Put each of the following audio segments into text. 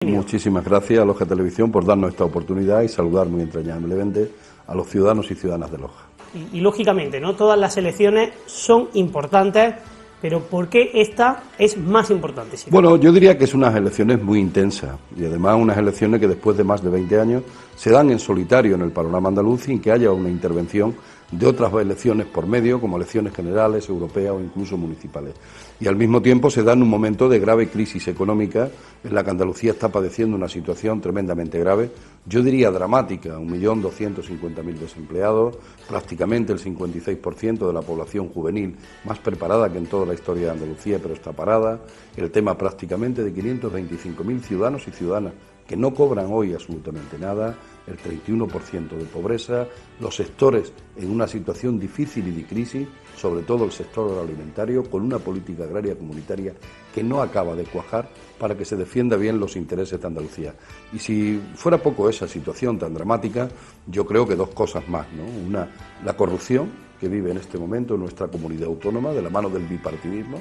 Muchísimas gracias a Loja Televisión por darnos esta oportunidad y saludar muy entrañablemente a los ciudadanos y ciudadanas de Loja. Y lógicamente, ¿no? Todas las elecciones son importantes, pero ¿por qué esta es más importante? Bueno, yo diría que es unas elecciones muy intensas y además unas elecciones que después de más de 20 años se dan en solitario en el panorama andaluz sin que haya una intervención de otras elecciones por medio, como elecciones generales, europeas o incluso municipales. Y al mismo tiempo se da en un momento de grave crisis económica en la que Andalucía está padeciendo una situación tremendamente grave, yo diría dramática, 1.250.000 desempleados, prácticamente el 56% de la población juvenil más preparada que en toda la historia de Andalucía, pero está parada, el tema prácticamente de 525.000 ciudadanos y ciudadanas que no cobran hoy absolutamente nada, el 31% de pobreza, los sectores en una situación difícil y de crisis, sobre todo el sector agroalimentario, con una política agraria comunitaria que no acaba de cuajar para que se defienda bien los intereses de Andalucía. Y si fuera poco esa situación tan dramática, yo creo que dos cosas más, ¿no? Una, la corrupción que vive en este momento en nuestra comunidad autónoma, de la mano del bipartidismo,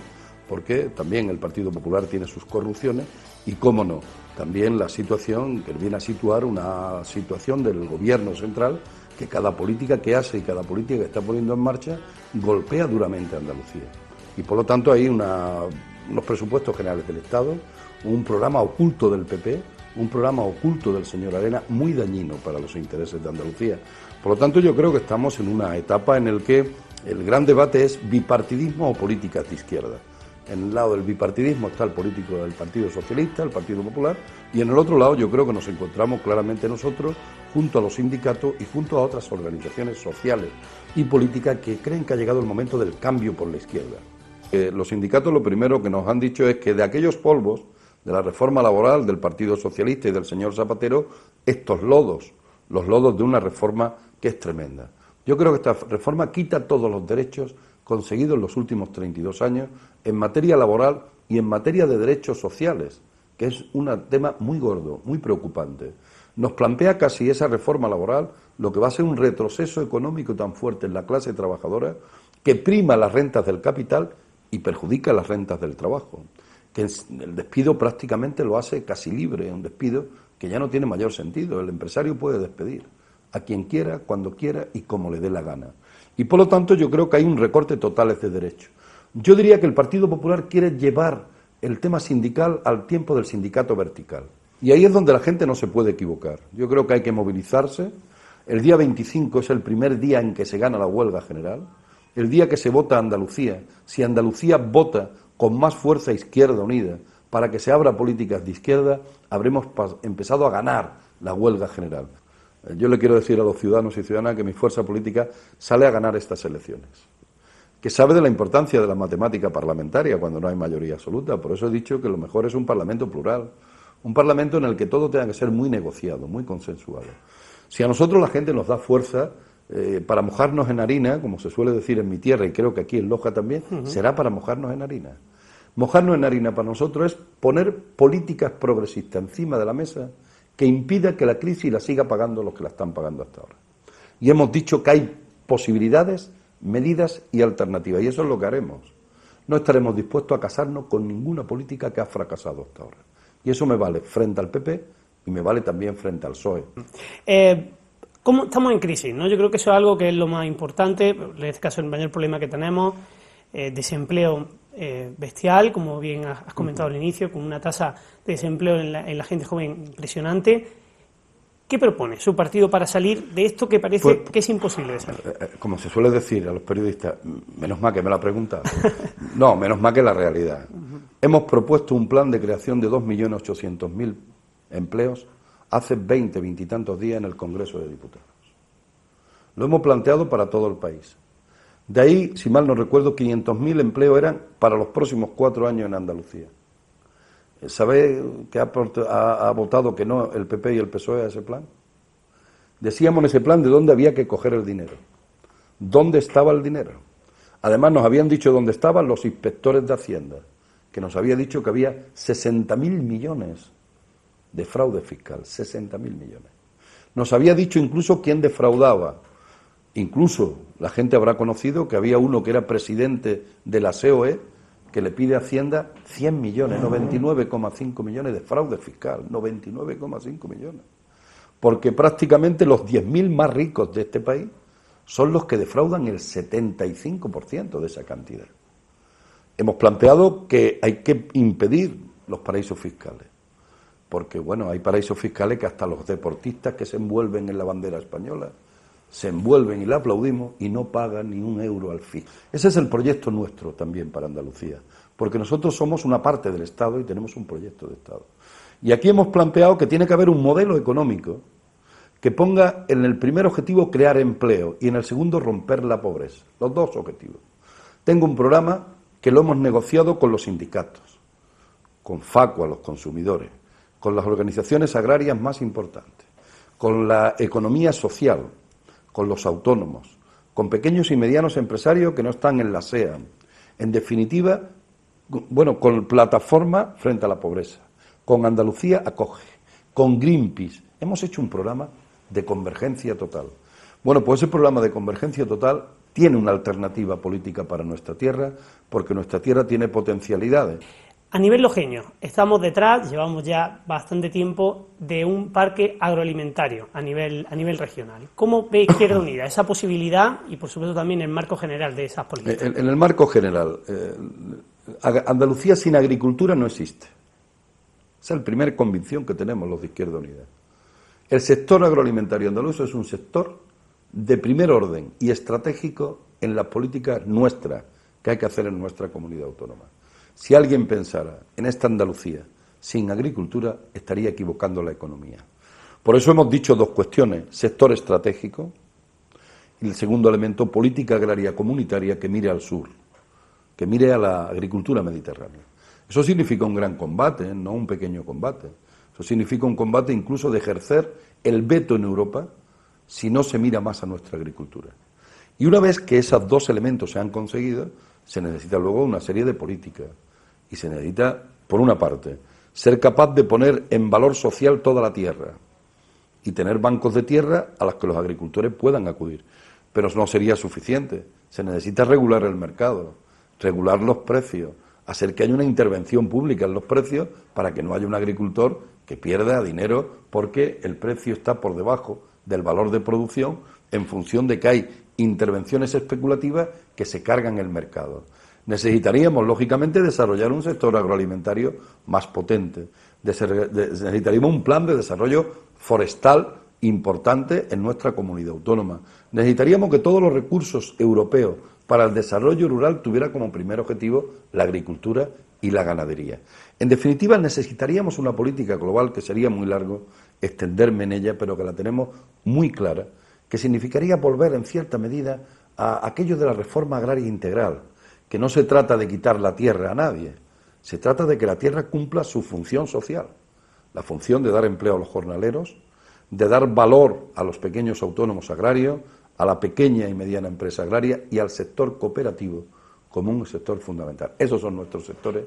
porque también el Partido Popular tiene sus corrupciones y, cómo no, también la situación que viene a situar una situación del gobierno central que cada política que hace y cada política que está poniendo en marcha golpea duramente a Andalucía. Y por lo tanto hay unos presupuestos generales del Estado, un programa oculto del PP, un programa oculto del señor Arena muy dañino para los intereses de Andalucía. Por lo tanto yo creo que estamos en una etapa en la que el gran debate es bipartidismo o políticas de izquierda. En el lado del bipartidismo está el político del Partido Socialista, el Partido Popular, y en el otro lado yo creo que nos encontramos claramente nosotros, junto a los sindicatos y junto a otras organizaciones sociales y políticas que creen que ha llegado el momento del cambio por la izquierda. Los sindicatos lo primero que nos han dicho es que de aquellos polvos, de la reforma laboral del Partido Socialista y del señor Zapatero, estos lodos, los lodos de una reforma que es tremenda. Yo creo que esta reforma quita todos los derechos conseguidos en los últimos 32 años en materia laboral y en materia de derechos sociales, que es un tema muy gordo, muy preocupante. Nos plantea casi esa reforma laboral lo que va a ser un retroceso económico tan fuerte en la clase trabajadora que prima las rentas del capital y perjudica las rentas del trabajo. Que el despido prácticamente lo hace casi libre, un despido que ya no tiene mayor sentido. El empresario puede despedir a quien quiera, cuando quiera y como le dé la gana. Y por lo tanto yo creo que hay un recorte total de derechos. Yo diría que el Partido Popular quiere llevar el tema sindical al tiempo del sindicato vertical. Y ahí es donde la gente no se puede equivocar. Yo creo que hay que movilizarse. El día 25 es el primer día en que se gana la huelga general. El día que se vota Andalucía. Si Andalucía vota con más fuerza Izquierda Unida para que se abra políticas de izquierda, habremos empezado a ganar la huelga general. Yo le quiero decir a los ciudadanos y ciudadanas que mi fuerza política sale a ganar estas elecciones, que sabe de la importancia de la matemática parlamentaria cuando no hay mayoría absoluta. Por eso he dicho que lo mejor es un parlamento plural, un parlamento en el que todo tenga que ser muy negociado, muy consensuado. Si a nosotros la gente nos da fuerza para mojarnos en harina, como se suele decir en mi tierra y creo que aquí en Loja también, será para mojarnos en harina. Mojarnos en harina para nosotros es poner políticas progresistas encima de la mesa que impida que la crisis la siga pagando los que la están pagando hasta ahora. Y hemos dicho que hay posibilidades, medidas y alternativas, y eso es lo que haremos. No estaremos dispuestos a casarnos con ninguna política que ha fracasado hasta ahora. Y eso me vale frente al PP y me vale también frente al PSOE. ¿Cómo estamos en crisis, ¿no? Yo creo que eso es algo que es lo más importante, en este caso el mayor problema que tenemos, desempleo bestial, como bien has comentado al inicio, con una tasa de desempleo en la gente joven impresionante. ¿Qué propone su partido para salir de esto que parece que es imposible de salir? Como se suele decir a los periodistas, menos mal que me lo ha preguntado. No, menos mal que la realidad. Hemos propuesto un plan de creación de 2.800.000 empleos hace 20 y tantos días en el Congreso de Diputados. Lo hemos planteado para todo el país. De ahí, si mal no recuerdo, 500.000 empleos eran para los próximos 4 años en Andalucía. ¿Sabe que ha votado que no el PP y el PSOE a ese plan? Decíamos en ese plan de dónde había que coger el dinero. ¿Dónde estaba el dinero? Además nos habían dicho dónde estaban los inspectores de Hacienda, que nos había dicho que había 60.000 millones de fraude fiscal, 60.000 millones. Nos había dicho incluso quién defraudaba. Incluso la gente habrá conocido que había uno que era presidente de la COE, que le pide a Hacienda 100 millones, 99,5 millones de fraude fiscal, 99,5 millones. Porque prácticamente los 10.000 más ricos de este país son los que defraudan el 75% de esa cantidad. Hemos planteado que hay que impedir los paraísos fiscales, porque bueno, hay paraísos fiscales que hasta los deportistas que se envuelven en la bandera española se envuelven y la aplaudimos y no pagan ni un euro al fisco. Ese es el proyecto nuestro también para Andalucía, porque nosotros somos una parte del Estado y tenemos un proyecto de Estado. Y aquí hemos planteado que tiene que haber un modelo económico que ponga en el primer objetivo crear empleo y en el segundo romper la pobreza. Los dos objetivos. Tengo un programa que lo hemos negociado con los sindicatos, con Facua, los consumidores, con las organizaciones agrarias más importantes, con la economía social, con los autónomos, con pequeños y medianos empresarios que no están en la SEAM. En definitiva, bueno, con plataforma frente a la pobreza, con Andalucía Acoge, con Greenpeace. Hemos hecho un programa de convergencia total. Bueno, pues ese programa de convergencia total tiene una alternativa política para nuestra tierra, porque nuestra tierra tiene potencialidades. A nivel lojeño, estamos detrás, llevamos ya bastante tiempo, de un parque agroalimentario a nivel regional. ¿Cómo ve Izquierda Unida esa posibilidad y, por supuesto, también el marco general de esas políticas? En el marco general, Andalucía sin agricultura no existe. Esa es la primera convicción que tenemos los de Izquierda Unida. El sector agroalimentario andaluz es un sector de primer orden y estratégico en las políticas nuestras que hay que hacer en nuestra comunidad autónoma. Si alguien pensara en esta Andalucía sin agricultura, estaría equivocando la economía. Por eso hemos dicho dos cuestiones: sector estratégico y el segundo elemento, política agraria comunitaria que mire al sur, que mire a la agricultura mediterránea. Eso significa un gran combate, no un pequeño combate. Eso significa un combate incluso de ejercer el veto en Europa si no se mira más a nuestra agricultura. Y una vez que esos dos elementos se han conseguido, se necesita luego una serie de políticas. Y se necesita, por una parte, ser capaz de poner en valor social toda la tierra y tener bancos de tierra a los que los agricultores puedan acudir. Pero no sería suficiente. Se necesita regular el mercado, regular los precios, hacer que haya una intervención pública en los precios para que no haya un agricultor que pierda dinero porque el precio está por debajo del valor de producción en función de que hay intervenciones especulativas que se cargan el mercado. Necesitaríamos, lógicamente, desarrollar un sector agroalimentario más potente. Necesitaríamos un plan de desarrollo forestal importante en nuestra comunidad autónoma. Necesitaríamos que todos los recursos europeos para el desarrollo rural tuviera como primer objetivo la agricultura y la ganadería. En definitiva, necesitaríamos una política global que sería muy largo extenderme en ella, pero que la tenemos muy clara, que significaría volver en cierta medida a aquello de la reforma agraria integral, que no se trata de quitar la tierra a nadie, se trata de que la tierra cumpla su función social, la función de dar empleo a los jornaleros, de dar valor a los pequeños autónomos agrarios, a la pequeña y mediana empresa agraria y al sector cooperativo como un sector fundamental. Esos son nuestros sectores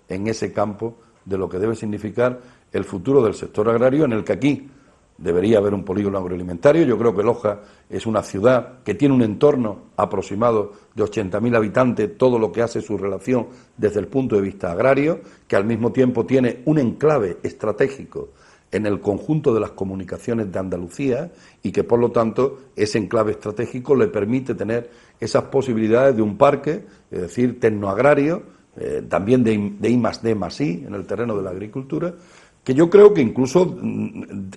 en ese campo de lo que debe significar el futuro del sector agrario, en el que aquí debería haber un polígono agroalimentario. Yo creo que Loja es una ciudad que tiene un entorno aproximado de 80.000 habitantes, todo lo que hace su relación desde el punto de vista agrario, que al mismo tiempo tiene un enclave estratégico en el conjunto de las comunicaciones de Andalucía y que, por lo tanto, ese enclave estratégico le permite tener esas posibilidades de un parque, es decir, tecnoagrario, también de I+D+I en el terreno de la agricultura, que yo creo que incluso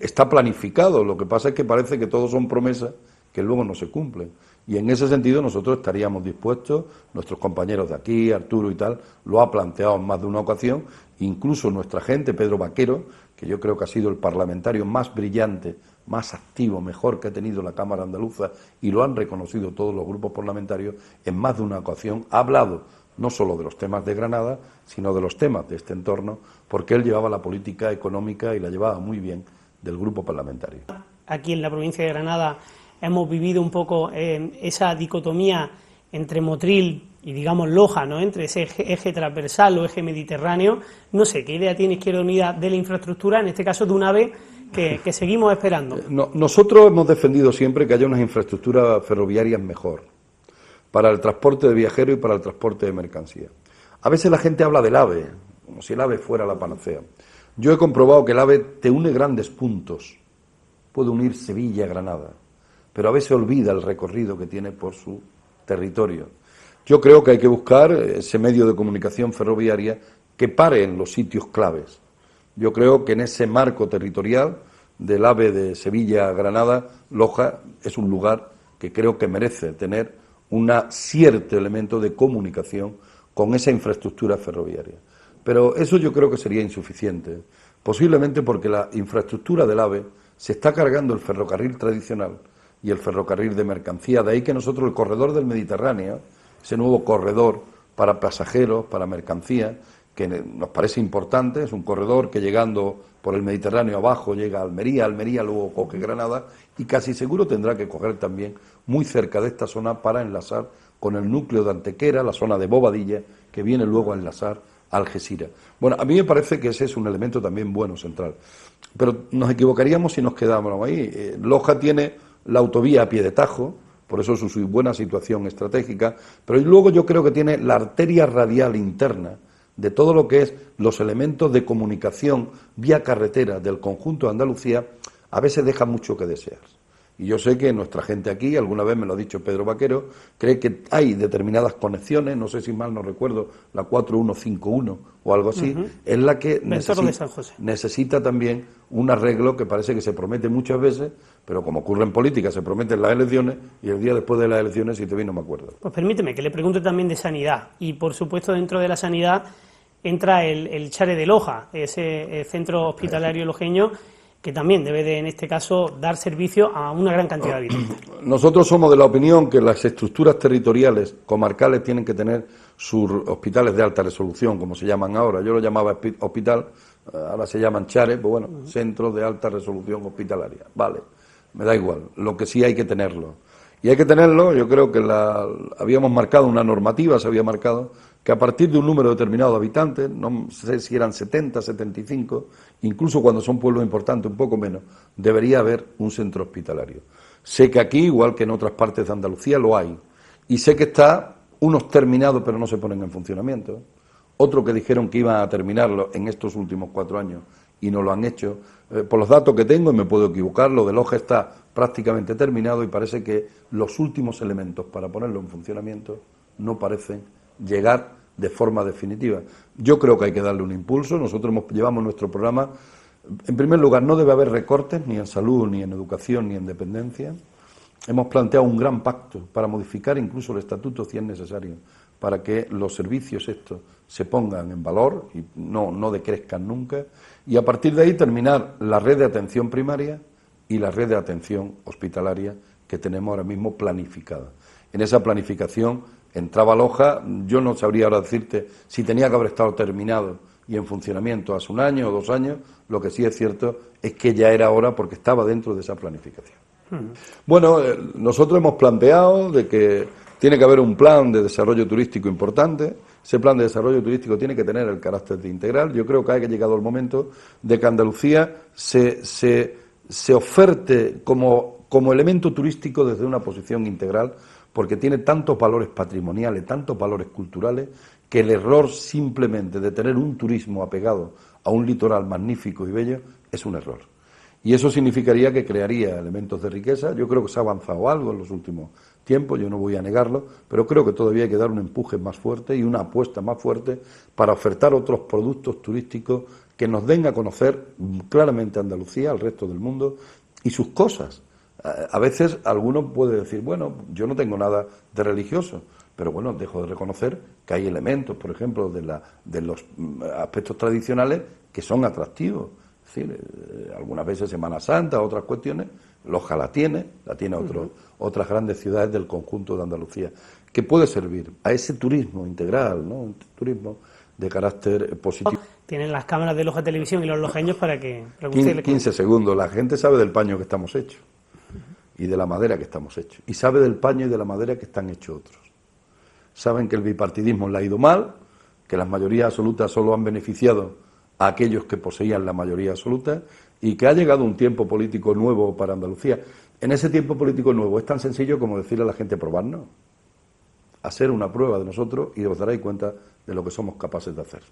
está planificado. Lo que pasa es que parece que todos son promesas que luego no se cumplen. Y en ese sentido nosotros estaríamos dispuestos, nuestros compañeros de aquí, Arturo y tal, lo ha planteado en más de una ocasión, incluso nuestra gente, Pedro Vaquero, que yo creo que ha sido el parlamentario más brillante, más activo, mejor que ha tenido la Cámara Andaluza, y lo han reconocido todos los grupos parlamentarios, en más de una ocasión ha hablado no solo de los temas de Granada, sino de los temas de este entorno, porque él llevaba la política económica y la llevaba muy bien del grupo parlamentario. Aquí en la provincia de Granada hemos vivido un poco esa dicotomía entre Motril y, digamos, Loja, ¿no?, entre ese eje transversal o eje mediterráneo. No sé, ¿qué idea tiene Izquierda Unida de la infraestructura, en este caso de un AVE que seguimos esperando? Nosotros hemos defendido siempre que haya unas infraestructuras ferroviarias mejor, para el transporte de viajeros y para el transporte de mercancías. A veces la gente habla del AVE, como si el AVE fuera la panacea. Yo he comprobado que el AVE te une grandes puntos, puede unir Sevilla a Granada, pero a veces olvida el recorrido que tiene por su territorio. Yo creo que hay que buscar ese medio de comunicación ferroviaria que pare en los sitios claves. Yo creo que en ese marco territorial del AVE de Sevilla a Granada, Loja es un lugar que creo que merece tener un cierto elemento de comunicación con esa infraestructura ferroviaria. Pero eso yo creo que sería insuficiente, posiblemente porque la infraestructura del AVE se está cargando el ferrocarril tradicional y el ferrocarril de mercancía. De ahí que nosotros el corredor del Mediterráneo, ese nuevo corredor para pasajeros, para mercancía, que nos parece importante, es un corredor que llegando por el Mediterráneo abajo llega a Almería, Almería luego coge Granada y casi seguro tendrá que coger también muy cerca de esta zona para enlazar con el núcleo de Antequera, la zona de Bobadilla, que viene luego a enlazar a Algeciras. Bueno, a mí me parece que ese es un elemento también bueno, central. Pero nos equivocaríamos si nos quedamos ahí. Loja tiene la autovía a pie de Tajo, por eso su buena situación estratégica, pero luego yo creo que tiene la arteria radial interna de todo lo que es los elementos de comunicación vía carretera del conjunto de Andalucía, a veces deja mucho que desear. Y yo sé que nuestra gente aquí, alguna vez me lo ha dicho Pedro Vaquero, cree que hay determinadas conexiones, no sé si mal no recuerdo, la 4151 o algo así, es la que necesita también un arreglo que parece que se promete muchas veces, pero como ocurre en política, se prometen las elecciones y el día después de las elecciones, si te vi, no me acuerdo. Pues permíteme que le pregunte también de sanidad. Y por supuesto dentro de la sanidad entra el Chare de Loja, ese centro hospitalario lojeño, que también debe de, en este caso, dar servicio a una gran cantidad de habitantes. Nosotros somos de la opinión que las estructuras territoriales comarcales tienen que tener sus hospitales de alta resolución, como se llaman ahora. Yo lo llamaba hospital, ahora se llaman CHARE, pues bueno, centros de alta resolución hospitalaria. Vale, me da igual, lo que sí hay que tenerlo. Y hay que tenerlo, yo creo que habíamos marcado una normativa, se había marcado, que a partir de un número determinado de habitantes, no sé si eran 70, 75, incluso cuando son pueblos importantes, un poco menos, debería haber un centro hospitalario. Sé que aquí, igual que en otras partes de Andalucía, lo hay. Y sé que está unos terminados, pero no se ponen en funcionamiento. Otro que dijeron que iban a terminarlo en estos últimos 4 años y no lo han hecho. Por los datos que tengo, y me puedo equivocar, lo de Loja está prácticamente terminado y parece que los últimos elementos para ponerlo en funcionamiento no parecen llegar de forma definitiva. Yo creo que hay que darle un impulso. Nosotros llevamos nuestro programa. En primer lugar, no debe haber recortes ni en salud, ni en educación, ni en dependencia. Hemos planteado un gran pacto para modificar incluso el estatuto si es necesario, para que los servicios estos se pongan en valor y no decrezcan nunca. Y a partir de ahí terminar la red de atención primaria y la red de atención hospitalaria que tenemos ahora mismo planificada. En esa planificación entraba Loja, yo no sabría ahora decirte si tenía que haber estado terminado y en funcionamiento hace 1 año o 2 años, lo que sí es cierto es que ya era hora porque estaba dentro de esa planificación. Bueno, nosotros hemos planteado de que tiene que haber un plan de desarrollo turístico importante. Ese plan de desarrollo turístico tiene que tener el carácter de integral. Yo creo que ha llegado el momento de que Andalucía se oferte como elemento turístico desde una posición integral, porque tiene tantos valores patrimoniales, tantos valores culturales, que el error simplemente de tener un turismo apegado a un litoral magnífico y bello es un error. Y eso significaría que crearía elementos de riqueza. Yo creo que se ha avanzado algo en los últimos tiempos, yo no voy a negarlo, pero creo que todavía hay que dar un empuje más fuerte y una apuesta más fuerte para ofertar otros productos turísticos que nos den a conocer claramente Andalucía, al resto del mundo, y sus cosas. A veces alguno puede decir, bueno, yo no tengo nada de religioso, pero bueno, dejo de reconocer que hay elementos, por ejemplo, de los aspectos tradicionales que son atractivos. Es decir, algunas veces Semana Santa, otras cuestiones, Loja la tiene otras grandes ciudades del conjunto de Andalucía, que puede servir a ese turismo integral, ¿no? Un turismo de carácter positivo. Tienen las cámaras de Loja Televisión y los lojeños para que... 15 segundos, la gente sabe del paño que estamos hechos y de la madera que estamos hechos, y sabe del paño y de la madera que están hechos otros. Saben que el bipartidismo le ha ido mal, que las mayorías absolutas solo han beneficiado a aquellos que poseían la mayoría absoluta y que ha llegado un tiempo político nuevo para Andalucía. En ese tiempo político nuevo es tan sencillo como decirle a la gente probarnos. a ser una prueba de nosotros y os daréis cuenta de lo que somos capaces de hacer.